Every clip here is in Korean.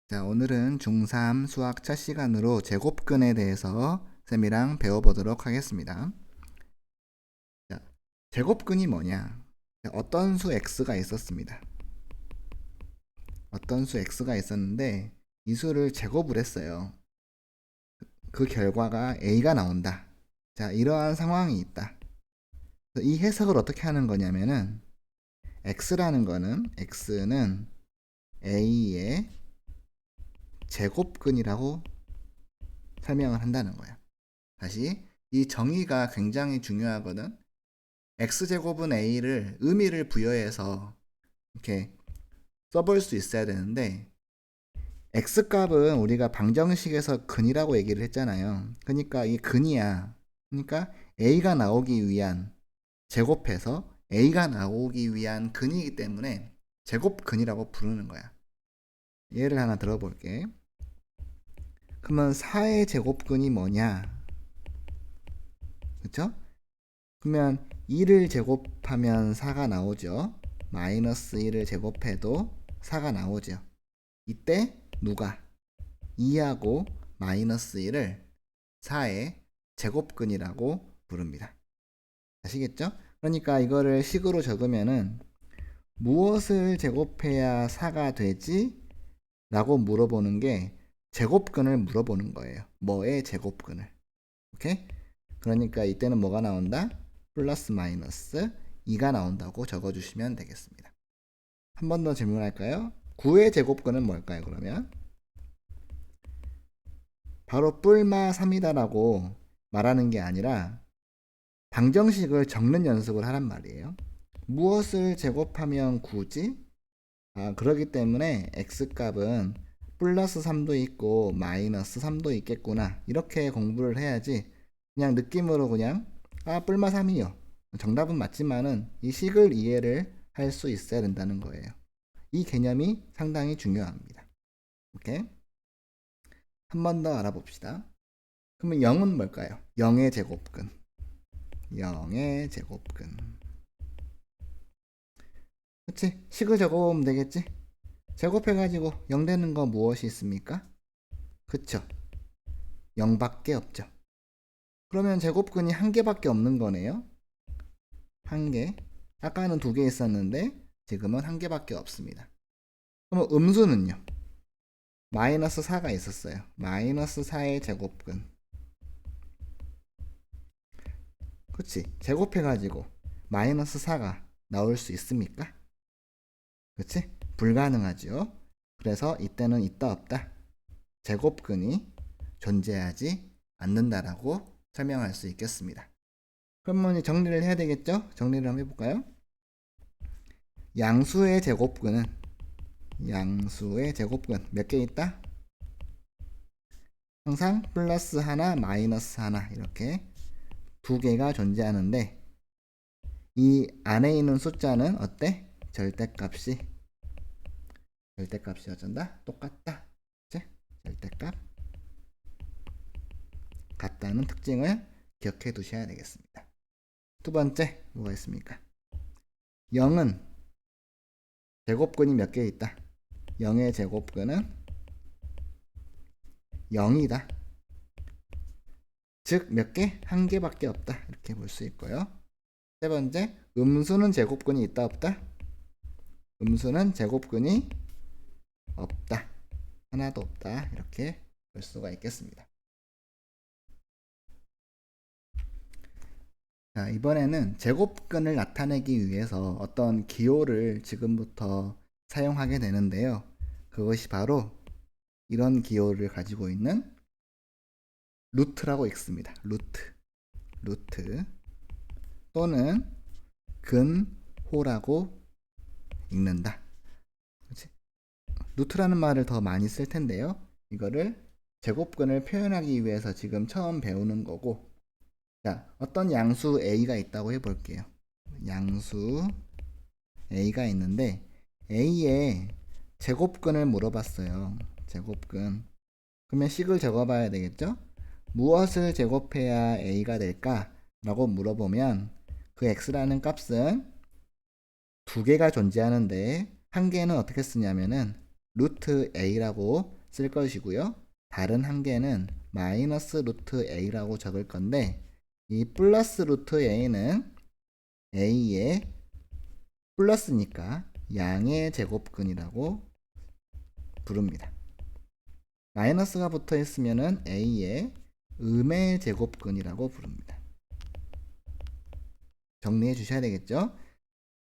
자, 오늘은 중3 수학 첫 시간으로 제곱근에 대해서 쌤이랑 배워보도록 하겠습니다. 자, 제곱근이 뭐냐? 자, 어떤 수 x가 있었습니다. 어떤 수 x가 있었는데 이 수를 제곱을 했어요. 그 결과가 a가 나온다. 자, 이러한 상황이 있다. 이 해석을 어떻게 하는 거냐면은 x는 a의 제곱근이라고 설명을 한다는 거야. 다시 이 정의가 굉장히 중요하거든. x제곱은 a를 의미를 부여해서 이렇게 써볼 수 있어야 되는데 x값은 우리가 방정식에서 근이라고 얘기를 했잖아요. 그러니까 이 근이야. 그러니까 a가 나오기 위한 제곱해서 a가 나오기 위한 근이기 때문에 제곱근이라고 부르는 거야. 예를 하나 들어볼게. 그러면 4의 제곱근이 뭐냐? 그쵸? 그러면 2를 제곱하면 4가 나오죠. 마이너스 1을 제곱해도 4가 나오죠. 이때 누가 2하고 마이너스 1을 4의 제곱근이라고 부릅니다. 아시겠죠? 그러니까 이거를 식으로 적으면은 무엇을 제곱해야 4가 되지? 라고 물어보는 게 제곱근을 물어보는 거예요. 뭐의 제곱근을. 오케이? 그러니까 이때는 뭐가 나온다? 플러스 마이너스 2가 나온다고 적어주시면 되겠습니다. 한 번 더 질문할까요? 9의 제곱근은 뭘까요, 그러면? 바로 뿔마 3이다라고 말하는 게 아니라 방정식을 적는 연습을 하란 말이에요. 무엇을 제곱하면 9지? 그렇기 때문에 x값은 플러스 3도 있고 마이너스 3도 있겠구나. 이렇게 공부를 해야지 그냥 느낌으로 그냥 뿔마 3이요. 정답은 맞지만은 이 식을 이해를 할 수 있어야 된다는 거예요. 이 개념이 상당히 중요합니다. 오케이? 한 번 더 알아봅시다. 그러면 0은 뭘까요? 0의 제곱근. 0의 제곱근. 그치? 식을 적어보면 되겠지? 제곱해가지고 0 되는 거 무엇이 있습니까? 그쵸? 0밖에 없죠. 그러면 제곱근이 한 개밖에 없는 거네요. 한 개. 아까는 두 개 있었는데 지금은 한 개밖에 없습니다. 그럼 음수는요? 마이너스 4가 있었어요. 마이너스 4의 제곱근. 그치? 제곱해가지고 마이너스 4가 나올 수 있습니까? 그치? 불가능하죠. 그래서 이때는 있다 없다. 제곱근이 존재하지 않는다라고 설명할 수 있겠습니다. 그러면 정리를 해야 되겠죠? 정리를 한번 해볼까요? 양수의 제곱근은 몇 개 있다? 항상 플러스 하나, 마이너스 하나 이렇게 두 개가 존재하는데 이 안에 있는 숫자는 어때? 절대값이 어쩐다? 똑같다. 그치? 절대값 같다는 특징을 기억해 두셔야 되겠습니다. 두 번째 뭐가 있습니까? 0은 제곱근이 몇 개 있다? 0의 제곱근은 0이다. 즉 몇 개? 한 개밖에 없다. 이렇게 볼 수 있고요. 세 번째, 음수는 제곱근이 있다 없다? 음수는 제곱근이 없다. 하나도 없다. 이렇게 볼 수가 있겠습니다. 자, 이번에는 제곱근을 나타내기 위해서 어떤 기호를 지금부터 사용하게 되는데요. 그것이 바로 이런 기호를 가지고 있는 루트라고 읽습니다. 루트 또는 근호라고 읽는다. 그치? 루트라는 말을 더 많이 쓸 텐데요. 이거를 제곱근을 표현하기 위해서 지금 처음 배우는 거고, 자, 어떤 양수 a가 있다고 해볼게요. 양수 a가 있는데 a의 제곱근을 물어봤어요. 제곱근. 그러면 식을 적어봐야 되겠죠? 무엇을 제곱해야 a가 될까? 라고 물어보면 그 x라는 값은 두 개가 존재하는데 한 개는 어떻게 쓰냐면은 루트 a라고 쓸 것이고요. 다른 한 개는 마이너스 루트 a라고 적을 건데 이 플러스 루트 a는 a의 플러스니까 양의 제곱근이라고 부릅니다. 마이너스가 붙어 있으면은 a의 음의 제곱근이라고 부릅니다. 정리해 주셔야 되겠죠?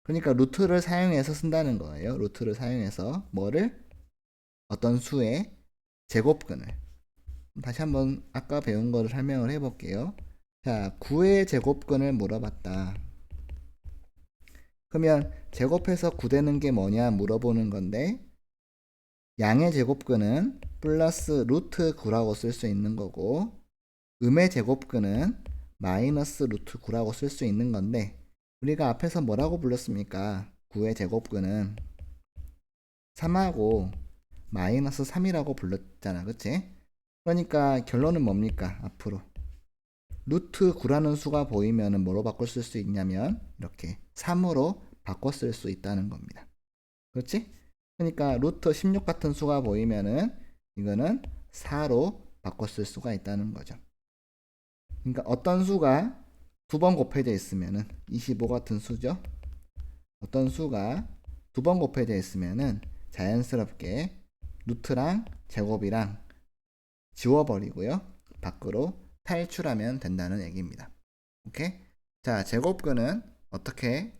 그러니까 루트를 사용해서 쓴다는 거예요. 루트를 사용해서 뭐를? 어떤 수의 제곱근을. 다시 한번 아까 배운 거를 설명을 해 볼게요. 자, 9의 제곱근을 물어봤다. 그러면 제곱해서 9 되는 게 뭐냐 물어보는 건데 양의 제곱근은 플러스 루트 9라고 쓸 수 있는 거고 음의 제곱근은 마이너스 루트 9라고 쓸 수 있는 건데 우리가 앞에서 뭐라고 불렀습니까? 9의 제곱근은 3하고 마이너스 3이라고 불렀잖아. 그치? 그러니까 결론은 뭡니까? 앞으로 루트 9라는 수가 보이면 뭐로 바꿔 쓸 수 있냐면 이렇게 3으로 바꿔 쓸 수 있다는 겁니다. 그렇지? 그러니까 루트 16 같은 수가 보이면은 이거는 4로 바꿔 쓸 수가 있다는 거죠. 그러니까 어떤 수가 두 번 곱해져 있으면은 25 같은 수죠. 어떤 수가 두 번 곱해져 있으면은 자연스럽게 루트랑 제곱이랑 지워버리고요. 밖으로 탈출하면 된다는 얘기입니다. 오케이? 자, 제곱근은 어떻게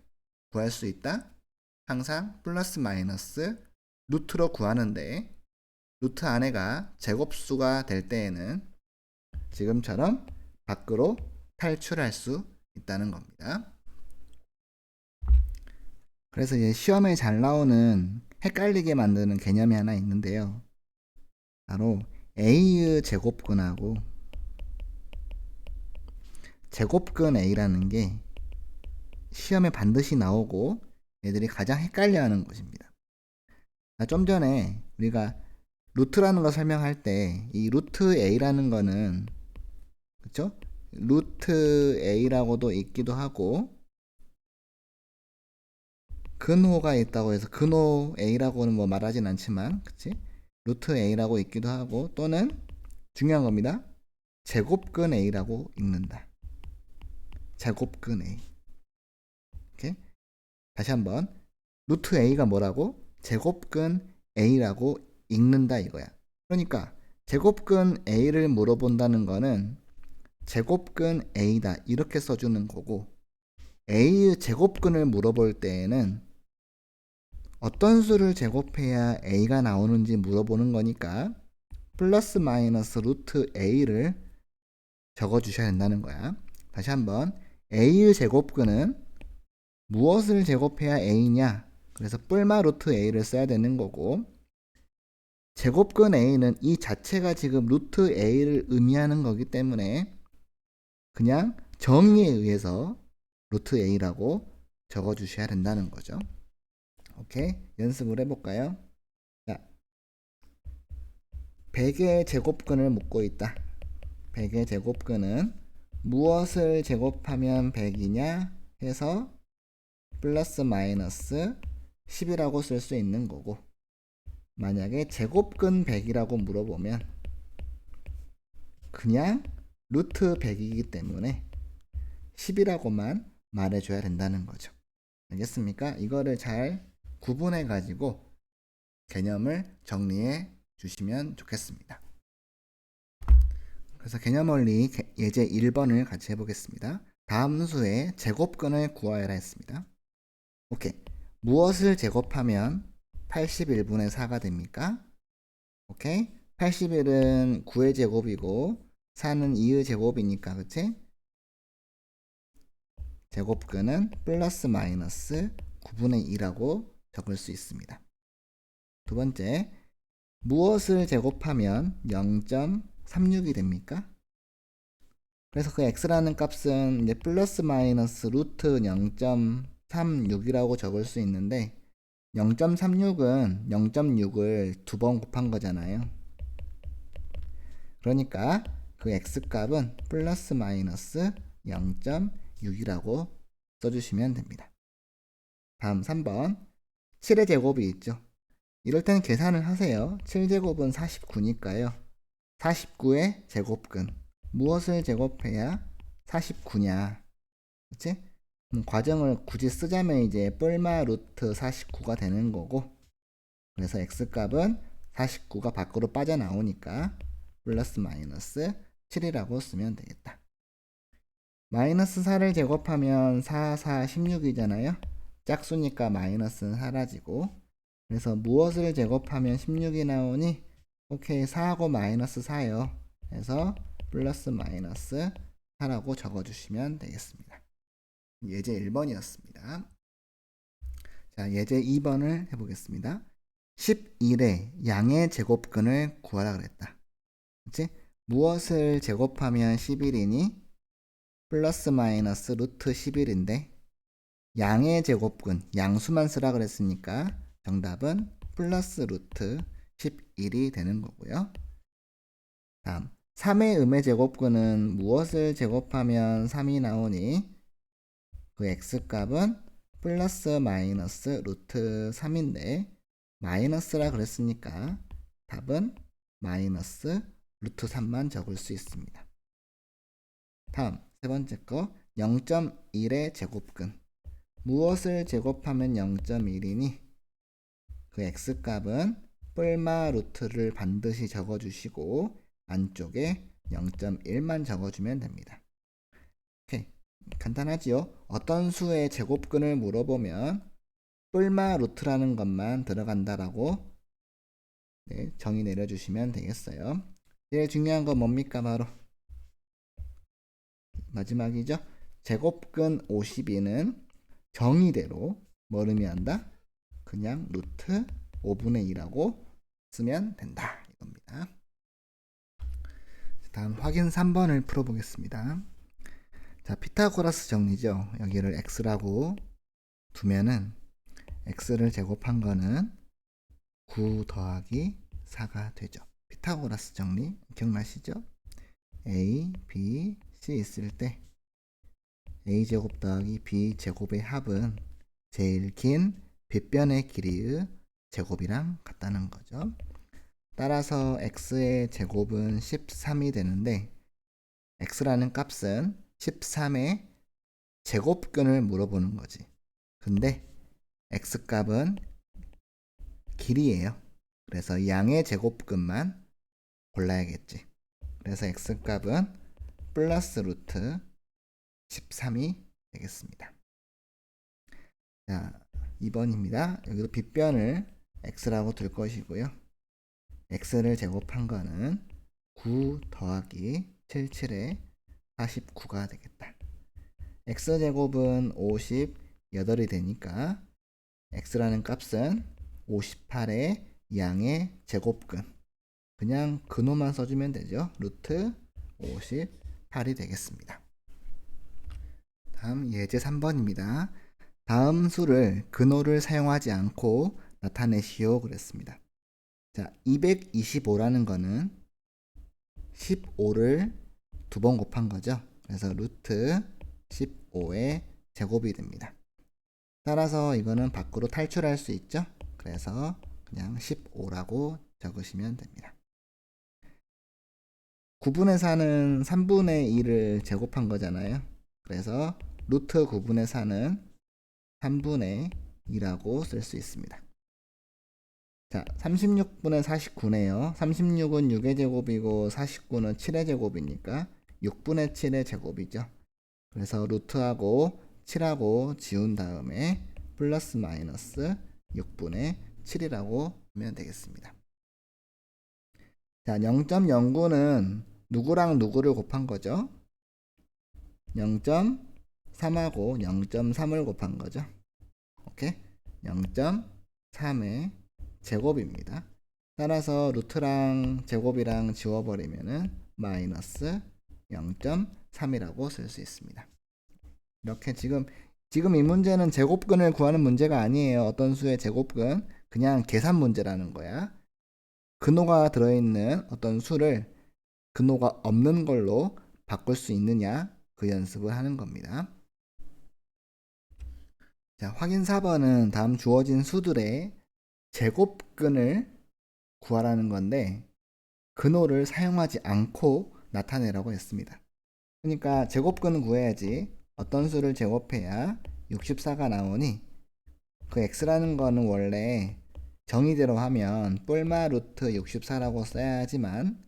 구할 수 있다? 항상 플러스 마이너스 루트로 구하는데 루트 안에가 제곱수가 될 때에는 지금처럼 밖으로 탈출할 수 있다는 겁니다. 그래서 이제 시험에 잘 나오는 헷갈리게 만드는 개념이 하나 있는데요. 바로 A의 제곱근하고 제곱근 A라는 게 시험에 반드시 나오고 애들이 가장 헷갈려하는 것입니다. 좀 전에 우리가 루트라는 거 설명할 때 이 루트 A라는 거는 그쵸? 루트 A라고도 있기도 하고 근호가 있다고 해서 근호 A라고는 뭐 말하진 않지만 그치? 루트 A라고 있기도 하고 또는 중요한 겁니다. 제곱근 A라고 읽는다. 제곱근 A. 오케이? 다시 한번 루트 A가 뭐라고? 제곱근 A라고 읽는다 이거야. 그러니까 제곱근 A를 물어본다는 거는 제곱근 A다 이렇게 써주는 거고 A의 제곱근을 물어볼 때에는 어떤 수를 제곱해야 A가 나오는지 물어보는 거니까 플러스 마이너스 루트 A를 적어주셔야 된다는 거야. 다시 한번 A의 제곱근은 무엇을 제곱해야 A냐? 그래서 뿔마 루트 A를 써야 되는 거고 제곱근 A는 이 자체가 지금 루트 A를 의미하는 거기 때문에 그냥 정의에 의해서 루트 A라고 적어주셔야 된다는 거죠. 오케이? 연습을 해볼까요? 자, 100의 제곱근을 묻고 있다. 100의 제곱근은 무엇을 제곱하면 100이냐 해서 플러스 마이너스 10이라고 쓸 수 있는 거고 만약에 제곱근 100이라고 물어보면 그냥 루트 100이기 때문에 10이라고만 말해줘야 된다는 거죠. 알겠습니까? 이거를 잘 구분해 가지고 개념을 정리해 주시면 좋겠습니다. 그래서 개념 원리 예제 1번을 같이 해보겠습니다. 다음 수의 제곱근을 구하여라 했습니다. 오케이. 무엇을 제곱하면 81분의 4가 됩니까? 오케이. 81은 9의 제곱이고 4는 2의 제곱이니까 그치? 제곱근은 플러스 마이너스 9분의 2라고 적을 수 있습니다. 두 번째, 무엇을 제곱하면 0.36이 됩니까? 그래서 그 x라는 값은 이제 플러스 마이너스 루트 0.36이라고 적을 수 있는데 0.36은 0.6을 두 번 곱한 거잖아요. 그러니까 그 x값은 플러스 마이너스 0.6이라고 써주시면 됩니다. 다음 3번 7의 제곱이 있죠. 이럴 때는 계산을 하세요. 7제곱은 49니까요. 49의 제곱근. 무엇을 제곱해야 49냐. 그치? 과정을 굳이 쓰자면 이제 뿔마 루트 49가 되는 거고, 그래서 x값은 49가 밖으로 빠져나오니까 플러스 마이너스 7이라고 쓰면 되겠다. 마이너스 4를 제곱하면 4, 4, 16이잖아요. 짝수니까 마이너스는 사라지고, 그래서 무엇을 제곱하면 16이 나오니? 오케이, 4하고 마이너스 4요. 그래서 플러스 마이너스 4라고 적어주시면 되겠습니다. 예제 1번이었습니다. 자, 예제 2번을 해보겠습니다. 11의 양의 제곱근을 구하라 그랬다. 그치? 무엇을 제곱하면 11이니? 플러스 마이너스 루트 11인데 양의 제곱근, 양수만 쓰라 그랬으니까 정답은 플러스 루트 11이 되는 거고요. 다음 3의 음의 제곱근은 무엇을 제곱하면 3이 나오니? 그 x값은 플러스 마이너스 루트 3인데 마이너스라 그랬으니까 답은 마이너스 루트 3만 적을 수 있습니다. 다음 세 번째 거 0.1의 제곱근. 무엇을 제곱하면 0.1이니? 그 x값은 뿔마 루트를 반드시 적어주시고 안쪽에 0.1만 적어주면 됩니다. 오케이. 간단하지요? 어떤 수의 제곱근을 물어보면 뿔마 루트라는 것만 들어간다라고 정의 내려주시면 되겠어요. 제일 중요한 건 뭡니까? 바로 마지막이죠. 제곱근 52는 정의대로 뭘 의미한다? 그냥 루트 5분의 2라고 쓰면 된다. 이겁니다. 다음 확인 3번을 풀어보겠습니다. 자, 피타고라스 정리죠. 여기를 x라고 두면은 x를 제곱한 거는 9 더하기 4가 되죠. 피타고라스 정리 기억나시죠? a, b, c 있을 때 a제곱 더하기 b제곱의 합은 제일 긴 빗변의 길이의 제곱이랑 같다는 거죠. 따라서 x의 제곱은 13이 되는데 x라는 값은 13의 제곱근을 물어보는 거지. 근데 x값은 길이에요. 그래서 양의 제곱근만 골라야겠지. 그래서 x값은 플러스 루트 13이 되겠습니다. 자, 2번입니다. 여기도 빗변을 x라고 둘 것이고요. x를 제곱한 거는 9 더하기 77에 49가 되겠다. x제곱은 58이 되니까 x라는 값은 58의 양의 제곱근, 그냥 근호만 써주면 되죠. 루트 58이 되겠습니다. 다음 예제 3번입니다. 다음 수를 근호를 사용하지 않고 나타내시오 그랬습니다. 자, 225라는 거는 15를 두 번 곱한 거죠. 그래서 루트 15의 제곱이 됩니다. 따라서 이거는 밖으로 탈출할 수 있죠. 그래서 그냥 15라고 적으시면 됩니다. 9분의 4는 3분의 2를 제곱한 거잖아요. 그래서 루트 9분의 4는 3분의 2라고 쓸 수 있습니다. 자, 36분의 49네요. 36은 6의 제곱이고 49는 7의 제곱이니까 6분의 7의 제곱이죠. 그래서 루트하고 7하고 지운 다음에 플러스 마이너스 6분의 7이라고 하면 되겠습니다. 자, 0.09는 누구랑 누구를 곱한 거죠? 0.3하고 0.3을 곱한 거죠. 오케이? 0.3의 제곱입니다. 따라서 루트랑 제곱이랑 지워버리면은 마이너스 0.3이라고 쓸 수 있습니다. 이렇게 지금 이 문제는 제곱근을 구하는 문제가 아니에요. 어떤 수의 제곱근, 그냥 계산 문제라는 거야. 근호가 들어있는 어떤 수를 근호가 없는 걸로 바꿀 수 있느냐, 그 연습을 하는 겁니다. 자, 확인 4번은 다음 주어진 수들의 제곱근을 구하라는 건데 근호를 사용하지 않고 나타내라고 했습니다. 그러니까 제곱근을 구해야지 어떤 수를 제곱해야 64가 나오니 그 x라는 거는 원래 정의대로 하면 뿔마 루트 64라고 써야 하지만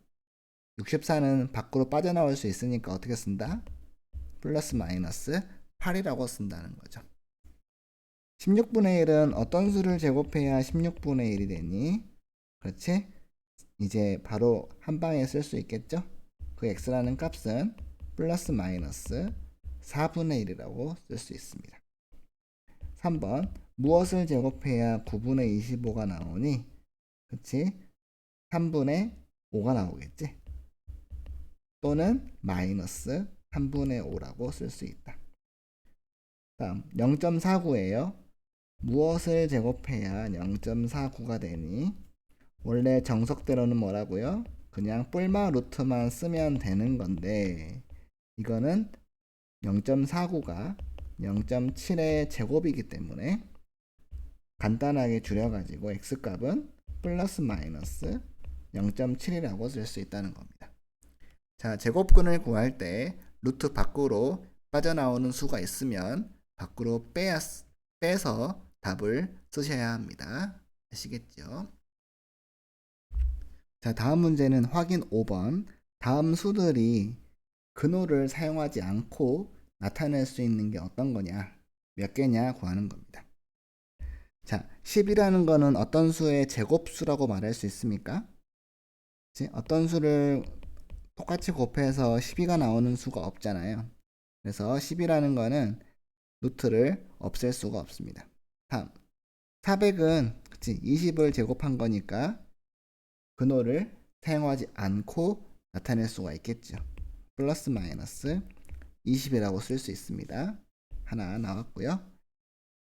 64는 밖으로 빠져나올 수 있으니까 어떻게 쓴다? 플러스 마이너스 8이라고 쓴다는 거죠. 16분의 1은 어떤 수를 제곱해야 16분의 1이 되니? 그렇지? 이제 바로 한 방에 쓸 수 있겠죠? 그 x라는 값은 플러스 마이너스 4분의 1이라고 쓸 수 있습니다. 3번 무엇을 제곱해야 9분의 25가 나오니? 그치? 3분의 5가 나오겠지? 또는 마이너스 3분의 5라고 쓸 수 있다. 다음 0.49예요. 무엇을 제곱해야 0.49가 되니? 원래 정석대로는 뭐라고요? 그냥 뿔마 루트만 쓰면 되는 건데 이거는 0.49가 0.7의 제곱이기 때문에 간단하게 줄여가지고 x값은 플러스 마이너스 0.7이라고 쓸 수 있다는 겁니다. 자, 제곱근을 구할 때 루트 밖으로 빠져나오는 수가 있으면 밖으로 빼서 답을 쓰셔야 합니다. 아시겠죠? 자, 다음 문제는 확인 5번. 다음 수들이 근호를 사용하지 않고 나타낼 수 있는 게 어떤 거냐, 몇 개냐 구하는 겁니다. 자, 10이라는 거는 어떤 수의 제곱수라고 말할 수 있습니까? 어떤 수를 똑같이 곱해서 12가 나오는 수가 없잖아요. 그래서 10이라는 거는 루트를 없앨 수가 없습니다. 다음 400은 20을 제곱한 거니까 근호를 사용하지 않고 나타낼 수가 있겠죠. 플러스 마이너스 20이라고 쓸 수 있습니다. 하나 나왔고요.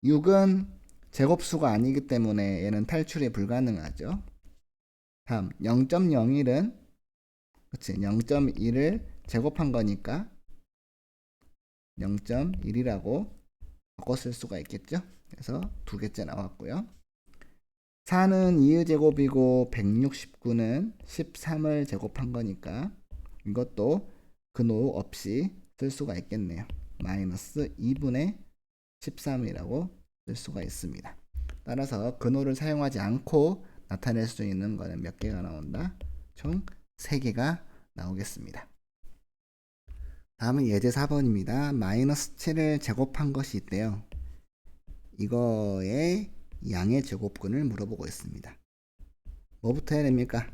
6은 제곱수가 아니기 때문에 얘는 탈출이 불가능하죠. 다음 0.01은 0.1을 제곱한 거니까 0.1이라고 바꿔 쓸 수가 있겠죠. 그래서 두 개째 나왔고요. 4는 2의 제곱이고 169는 13을 제곱한 거니까 이것도 근호 없이 쓸 수가 있겠네요. 마이너스 2분의 13이라고 쓸 수가 있습니다. 따라서 근호를 사용하지 않고 나타낼 수 있는 거는 몇 개가 나온다? 총 3개가 나오겠습니다. 다음은 예제 4번입니다. 마이너스 7을 제곱한 것이 있대요. 이거의 양의 제곱근을 물어보고 있습니다. 뭐부터 해야 됩니까?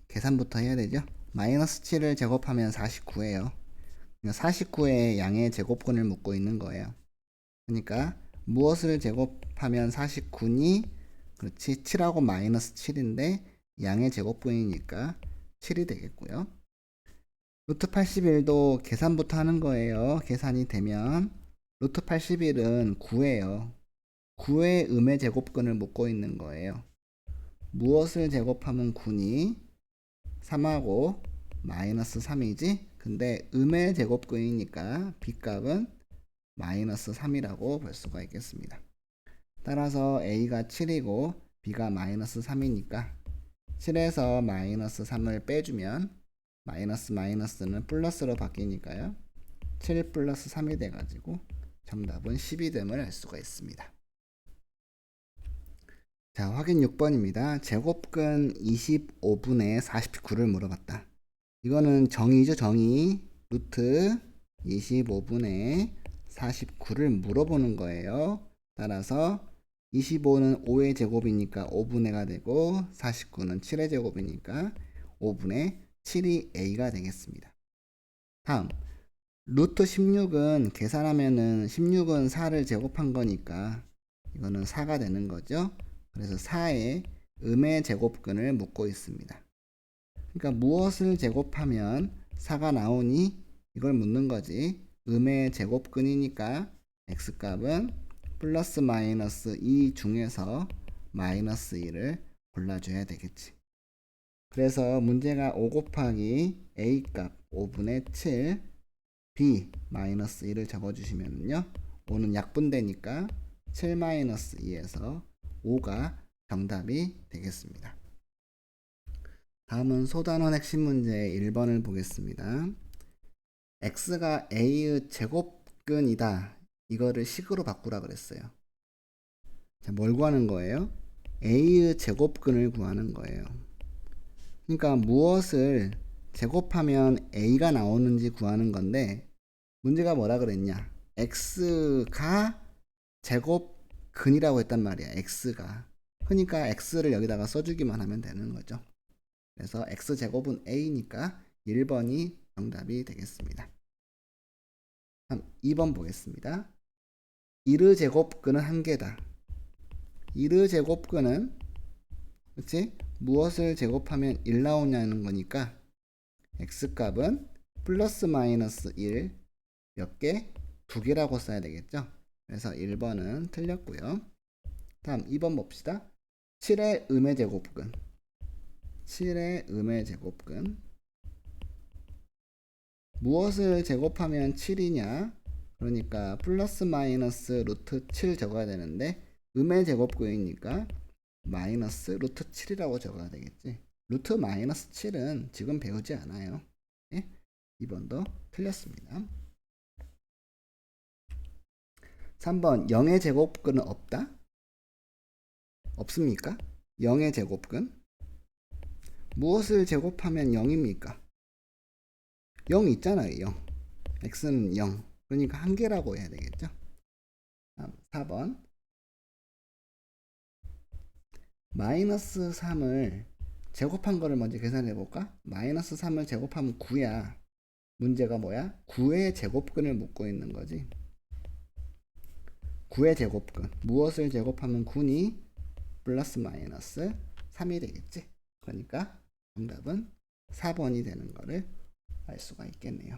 계산부터 해야 되죠. 마이너스 7을 제곱하면 49예요. 49의 양의 제곱근을 묻고 있는 거예요. 그러니까 무엇을 제곱하면 49니? 그렇지, 7하고 마이너스 7인데 양의 제곱근이니까 7이 되겠고요. 루트 81도 계산부터 하는 거예요. 계산이 되면 루트 81은 9예요. 9의 음의 제곱근을 묻고 있는 거예요. 무엇을 제곱하면 9니? 3하고 마이너스 3이지? 근데 음의 제곱근이니까 b값은 마이너스 3이라고 볼 수가 있겠습니다. 따라서 a가 7이고 b가 마이너스 3이니까 7에서 마이너스 3을 빼주면 마이너스 마이너스는 플러스로 바뀌니까요. 7 플러스 3이 돼가지고 정답은 10이 됨을 알 수가 있습니다. 자, 확인 6번입니다. 제곱근 25분의 49를 물어봤다. 이거는 정의죠, 정의. 루트 25분의 49를 물어보는 거예요. 따라서 25는 5의 제곱이니까 5분의가 되고 49는 7의 제곱이니까 5분의 7이 a가 되겠습니다. 다음 루트 16은 계산하면은 16은 4를 제곱한 거니까 이거는 4가 되는 거죠. 그래서 4의 음의 제곱근을 묻고 있습니다. 그러니까 무엇을 제곱하면 4가 나오니? 이걸 묻는 거지. 음의 제곱근이니까 x값은 플러스 마이너스 2 중에서 마이너스 2를 골라줘야 되겠지. 그래서 문제가 5 곱하기 a값 5분의 7 b 마이너스 1을 적어주시면요. 5는 약분되니까 7 마이너스 2에서 5가 정답이 되겠습니다. 다음은 소단원 핵심 문제 1번을 보겠습니다. x가 a의 제곱근이다. 이거를 식으로 바꾸라 그랬어요. 자, 뭘 구하는 거예요? a의 제곱근을 구하는 거예요. 그러니까 무엇을 제곱하면 a가 나오는지 구하는 건데, 문제가 뭐라 그랬냐? x가 제곱근이라고 했단 말이야. x가. 그러니까 x를 여기다가 써주기만 하면 되는 거죠. 그래서 x제곱은 a니까 1번이 정답이 되겠습니다. 다음 2번 보겠습니다. 1의 제곱근은 1개다. 1의 제곱근은 그치? 무엇을 제곱하면 1 나오냐는 거니까 x값은 플러스 마이너스 1 몇 개? 2개라고 써야 되겠죠? 그래서 1번은 틀렸고요. 다음 2번 봅시다. 7의 음의 제곱근. 7의 음의 제곱근. 무엇을 제곱하면 7이냐? 그러니까 플러스 마이너스 루트 7 적어야 되는데 음의 제곱근이니까 마이너스 루트 7이라고 적어야 되겠지. 루트 마이너스 7은 지금 배우지 않아요. 네? 2번도 틀렸습니다. 3번 0의 제곱근은 없다? 없습니까? 0의 제곱근. 무엇을 제곱하면 0입니까? 0 있잖아요. 0. x는 0. 그러니까 1개라고 해야 되겠죠. 4번 마이너스 3을 제곱한 거를 먼저 계산해 볼까? 마이너스 3을 제곱하면 9야. 문제가 뭐야? 9의 제곱근을 묻고 있는 거지. 9의 제곱근. 무엇을 제곱하면 9니? 플러스 마이너스 3이 되겠지. 그러니까 정답은 4번이 되는 거를 알 수가 있겠네요.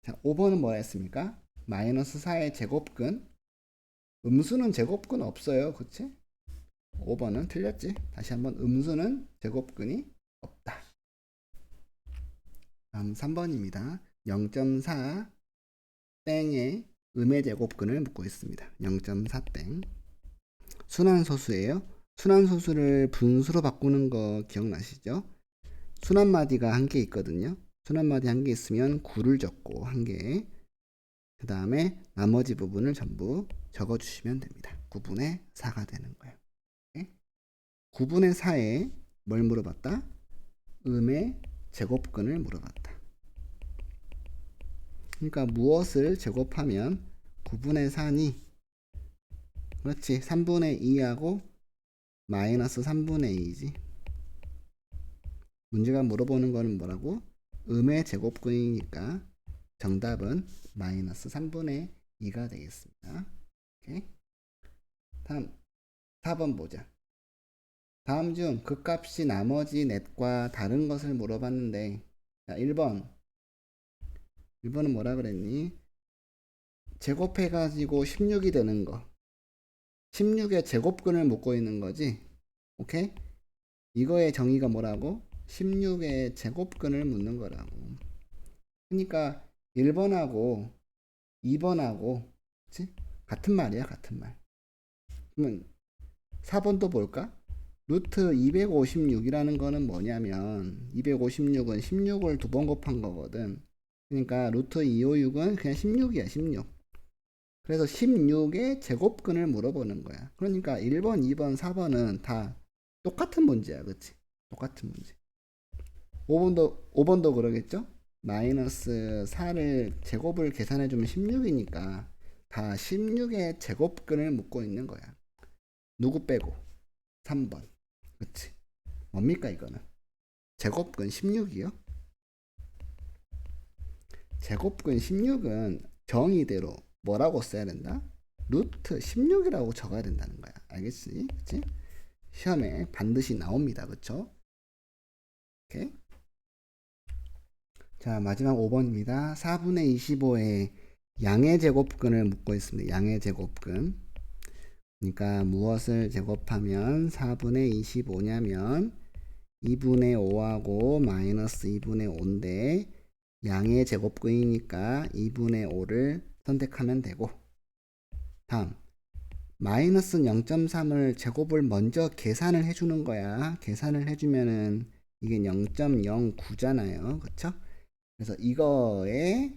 자, 5번은 뭐라 했습니까? 마이너스 4의 제곱근. 음수는 제곱근 없어요. 그치? 5번은 틀렸지. 다시 한번 음수는 제곱근이 없다. 다음 3번입니다. 0.4 땡의 음의 제곱근을 묻고 있습니다. 0.4 땡. 순환소수예요. 순환소수를 분수로 바꾸는 거 기억나시죠? 순환마디가 한 개 있거든요. 순환마디 한 개 있으면 9를 적고 한 개. 그 다음에 나머지 부분을 전부 적어주시면 됩니다. 9분의 4가 되는 거예요. 9분의 4에 뭘 물어봤다? 음의 제곱근을 물어봤다. 그러니까 무엇을 제곱하면 9분의 4니? 그렇지. 3분의 2하고 마이너스 3분의 2지. 문제가 물어보는 거는 뭐라고? 음의 제곱근이니까 정답은 마이너스 3분의 2가 되겠습니다. 오케이? 다음 4번 보자. 다음 중 극값이 나머지 넷과 다른 것을 물어봤는데, 자, 1번은 뭐라 그랬니? 제곱해가지고 16이 되는 거. 16의 제곱근을 묻고 있는 거지. 오케이? 이거의 정의가 뭐라고? 16의 제곱근을 묻는 거라고. 그러니까 1번하고 2번하고 그치? 같은 말이야, 같은 말. 그러면 4번도 볼까? 루트 256이라는 거는 뭐냐면 256은 16을 두 번 곱한 거거든. 그러니까 루트 256은 그냥 16이야, 16. 그래서 16의 제곱근을 물어보는 거야. 그러니까 1번, 2번, 4번은 다 똑같은 문제야. 그치? 똑같은 문제. 5번도 그러겠죠? 마이너스 4를 제곱을 계산해주면 16이니까 다 16의 제곱근을 묻고 있는 거야. 누구 빼고? 3번. 그치? 뭡니까 이거는? 제곱근 16이요? 제곱근 16은 정의대로 뭐라고 써야 된다? 루트 16이라고 적어야 된다는 거야. 알겠지? 그치? 시험에 반드시 나옵니다. 그쵸? 오케이? 자, 마지막 5번입니다. 4분의 25에 양의 제곱근을 묻고 있습니다. 양의 제곱근. 그러니까 무엇을 제곱하면 4분의 25냐면 2분의 5하고 마이너스 2분의 5인데 양의 제곱근이니까 2분의 5를 선택하면 되고, 다음 마이너스 0.3을 제곱을 먼저 계산을 해주는 거야. 계산을 해주면은 이게 0.09잖아요. 그쵸? 그래서 이거에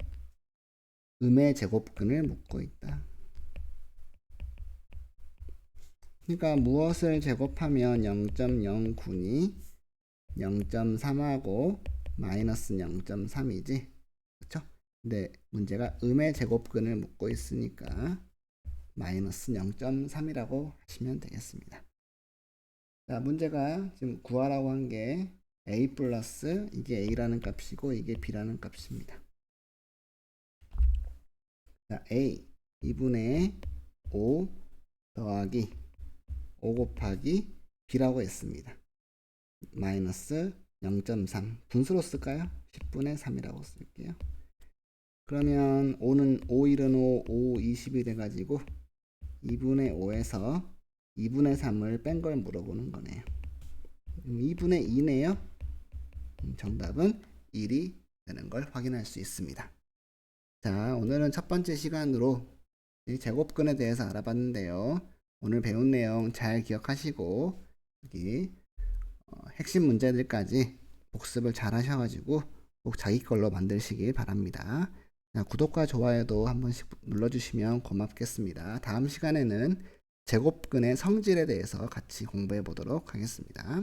음의 제곱근을 묻고 있다. 그러니까 무엇을 제곱하면 0.09니 0.3하고 마이너스 0.3이지. 그쵸? 근데 문제가 음의 제곱근을 묻고 있으니까 마이너스 0.3이라고 하시면 되겠습니다. 자, 문제가 지금 구하라고 한 게 a 플러스 이게 a라는 값이고 이게 b라는 값입니다. 자, a 2분의 5 더하기 5 곱하기 b라고 했습니다. 마이너스 0.3 분수로 쓸까요? 10분의 3이라고 쓸게요. 그러면 5는 5일은 5, 5, 20이 돼가지고 2분의 5에서 2분의 3을 뺀 걸 물어보는 거네요. 2분의 2네요. 정답은 1이 되는 걸 확인할 수 있습니다. 자, 오늘은 첫 번째 시간으로 이 제곱근에 대해서 알아봤는데요. 오늘 배운 내용 잘 기억하시고 여기 핵심 문제들까지 복습을 잘 하셔가지고 꼭 자기 걸로 만드시길 바랍니다. 자, 구독과 좋아요도 한 번씩 눌러주시면 고맙겠습니다. 다음 시간에는 제곱근의 성질에 대해서 같이 공부해 보도록 하겠습니다.